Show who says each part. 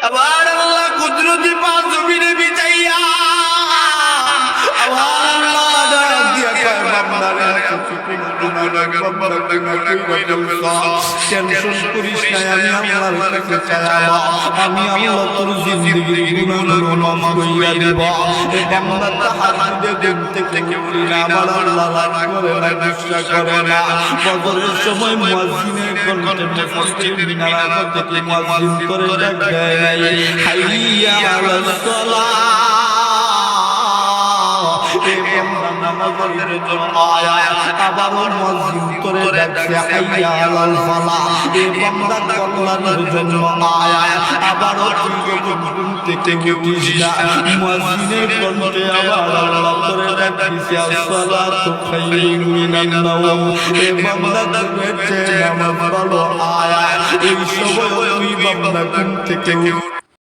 Speaker 1: আবার আল্লাহ কুদরতি পাঁচ জমিনে বিছাইয়া আবার আল্লাহ ডাক দিয়া কয় বান্দারে টেনশন করিস না, আমি আল্লাহর কাছে চাইবা, আমি আল্লাহ তোর জিন্দেগির গুনাহগুলো মাফ কইরা দেব। এই বান্দা তাহাজ্জুদে ঘুম থেকে উঠিনা, আমার আল্লাহ রাগ করে না, গুসা করে না। ফজরের সময় মুয়াজ্জিনের কণ্ঠে মসজিদের মিনার থেকে মুয়াজ্জিন করে ডাক দেয়, হাইয়া আলাস সালাহ। এই বান্দা নামাজের জন্য আয়া, আবার মুয়াজ্জিন করে ডাকছে হাইয়া আলাল ফালাহ। এই বান্দা কল্যাণের জন্য আয়া, আবার ঘুম থেকে উঠিস না, মুয়াজ্জিনের কণ্ঠে আবার আল্লাহ করে ডাকছে আসসালাতু খায়রুম মিনান নাওম। এই বান্দা ঘুমেছে নামাজ পড়ো আয়া, এই সময় ওই বান্দা ঘুম থেকে